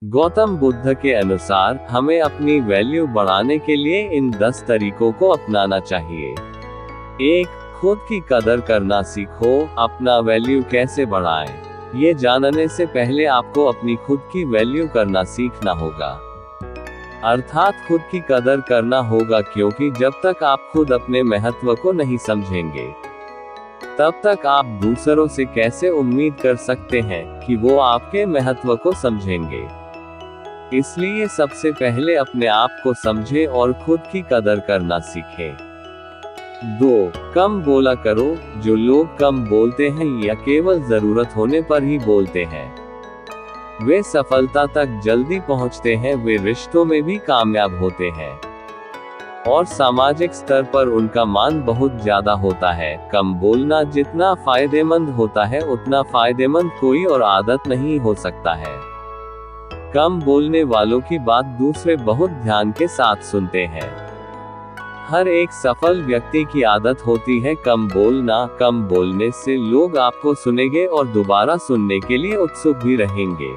गौतम बुद्ध के अनुसार हमें अपनी वैल्यू बढ़ाने के लिए इन 10 तरीकों को अपनाना चाहिए। 1. खुद की कदर करना सीखो। अपना वैल्यू कैसे बढ़ाएं? ये जानने से पहले आपको अपनी खुद की वैल्यू करना सीखना होगा। अर्थात खुद की कदर करना होगा, क्योंकि जब तक आप खुद अपने महत्व को नहीं समझेंगे, तब तक आप दूसरों से कैसे उम्मीद कर सकते हैं कि वो आपके महत्व को समझेंगे। इसलिए सबसे पहले अपने आप को समझें और खुद की कदर करना सीखें। 2. कम बोला करो। जो लोग कम बोलते हैं या केवल जरूरत होने पर ही बोलते हैं, वे सफलता तक जल्दी पहुंचते हैं, वे रिश्तों में भी कामयाब होते हैं और सामाजिक स्तर पर उनका मान बहुत ज्यादा होता है। कम बोलना जितना फायदेमंद होता है, उतना फायदेमंद कोई और आदत नहीं हो सकता है। कम बोलने वालों की बात दूसरे बहुत ध्यान के साथ सुनते हैं। हर एक सफल व्यक्ति की आदत होती है कम बोलना। कम बोलने से लोग आपको सुनेंगे और दोबारा सुनने के लिए उत्सुक भी रहेंगे।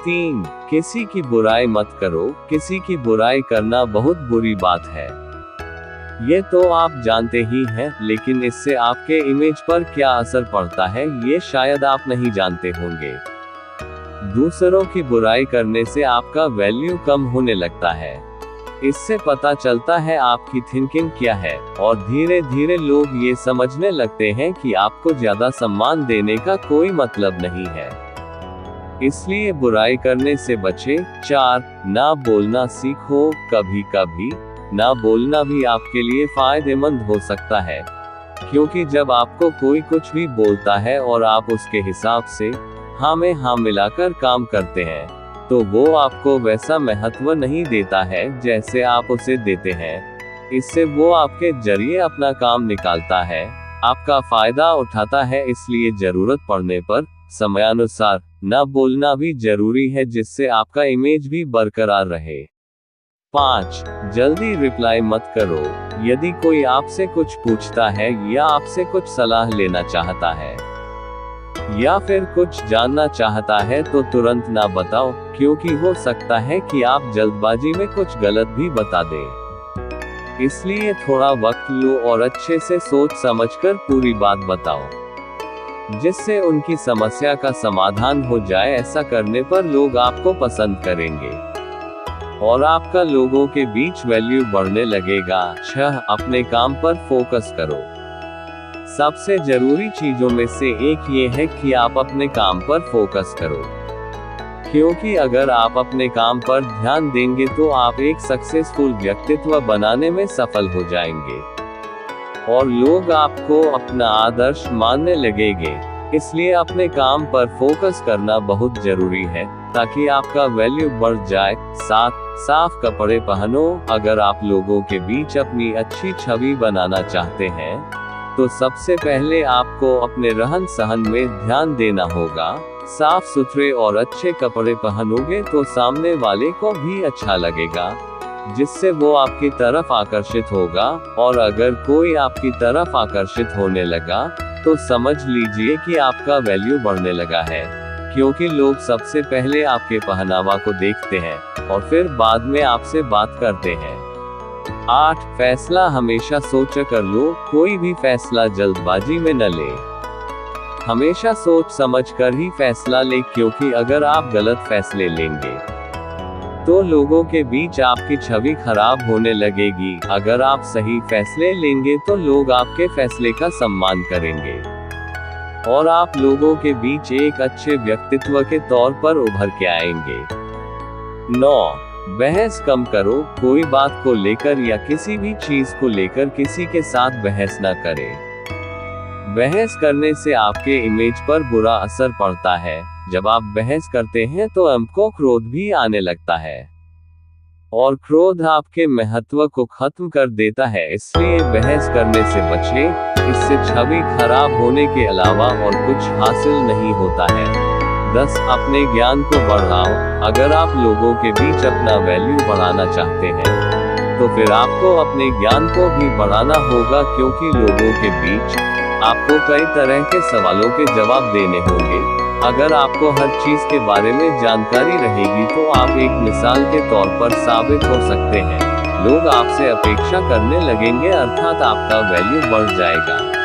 3. किसी की बुराई मत करो। किसी की बुराई करना बहुत बुरी बात है, ये तो आप जानते ही हैं, लेकिन इससे आपके इमेज पर क्या असर पड़ता है, ये शायद आप नहीं जानते होंगे। दूसरों की बुराई करने से आपका वैल्यू कम होने लगता है। इससे पता चलता है आपकी थिंकिंग क्या है, और धीरे धीरे लोग ये समझने लगते हैं कि आपको ज्यादा सम्मान देने का कोई मतलब नहीं है। इसलिए बुराई करने से बचें। 4. ना बोलना सीखो। कभी कभी ना बोलना भी आपके लिए फायदेमंद हो सकता है, क्योंकि जब आपको कोई कुछ भी बोलता है और आप उसके हिसाब से हाँ में हाँ मिलाकर काम करते हैं, तो वो आपको वैसा महत्व नहीं देता है जैसे आप उसे देते हैं। इससे वो आपके जरिए अपना काम निकालता है, आपका फायदा उठाता है। इसलिए जरूरत पड़ने पर समयानुसार न बोलना भी जरूरी है, जिससे आपका इमेज भी बरकरार रहे। 5. जल्दी रिप्लाई मत करो। यदि कोई आपसे कुछ पूछता है या आपसे कुछ सलाह लेना चाहता है या फिर कुछ जानना चाहता है, तो तुरंत ना बताओ, क्योंकि हो सकता है कि आप जल्दबाजी में कुछ गलत भी बता दें। इसलिए थोड़ा वक्त लो और अच्छे से सोच समझकर पूरी बात बताओ, जिससे उनकी समस्या का समाधान हो जाए। ऐसा करने पर लोग आपको पसंद करेंगे और आपका लोगों के बीच वैल्यू बढ़ने लगेगा। 6. अपने काम पर फोकस करो। सबसे जरूरी चीजों में से एक ये है कि आप अपने काम पर फोकस करो, क्योंकि अगर आप अपने काम पर ध्यान देंगे तो आप एक सक्सेसफुल व्यक्तित्व बनाने में सफल हो जाएंगे और लोग आपको अपना आदर्श मानने लगेंगे। इसलिए अपने काम पर फोकस करना बहुत जरूरी है, ताकि आपका वैल्यू बढ़ जाए। 7. साफ कपड़े पहनो। अगर आप लोगों के बीच अपनी अच्छी छवि बनाना चाहते हैं, तो सबसे पहले आपको अपने रहन सहन में ध्यान देना होगा। साफ सुथरे और अच्छे कपड़े पहनोगे तो सामने वाले को भी अच्छा लगेगा, जिससे वो आपकी तरफ आकर्षित होगा, और अगर कोई आपकी तरफ आकर्षित होने लगा तो समझ लीजिए कि आपका वैल्यू बढ़ने लगा है, क्योंकि लोग सबसे पहले आपके पहनावा को देखते हैं और फिर बाद में आपसे बात करते हैं। 8. फैसला हमेशा सोच कर लो। कोई भी फैसला जल्दबाजी में न ले, हमेशा सोच समझ कर ही फैसला ले, क्योंकि अगर आप गलत फैसले लेंगे तो लोगों के बीच आपकी छवि खराब होने लगेगी। अगर आप सही फैसले लेंगे तो लोग आपके फैसले का सम्मान करेंगे और आप लोगों के बीच एक अच्छे व्यक्तित्व के तौर पर उभर के आएंगे। 9. बहस कम करो। कोई बात को लेकर या किसी भी चीज को लेकर किसी के साथ बहस न करें। बहस करने से आपके इमेज पर बुरा असर पड़ता है। जब आप बहस करते हैं तो आपको क्रोध भी आने लगता है, और क्रोध आपके महत्व को खत्म कर देता है। इसलिए बहस करने से बचें, इससे छवि खराब होने के अलावा और कुछ हासिल नहीं होता है। 10. अपने ज्ञान को बढ़ाओ। अगर आप लोगों के बीच अपना वैल्यू बढ़ाना चाहते हैं, तो फिर आपको अपने ज्ञान को भी बढ़ाना होगा, क्योंकि लोगों के बीच आपको कई तरह के सवालों के जवाब देने होंगे, अगर आपको हर चीज के बारे में जानकारी रहेगी तो आप एक मिसाल के तौर पर साबित हो सकते हैं। लोग आपसे अपेक्षा करने लगेंगे, अर्थात आपका वैल्यू बढ़ जाएगा।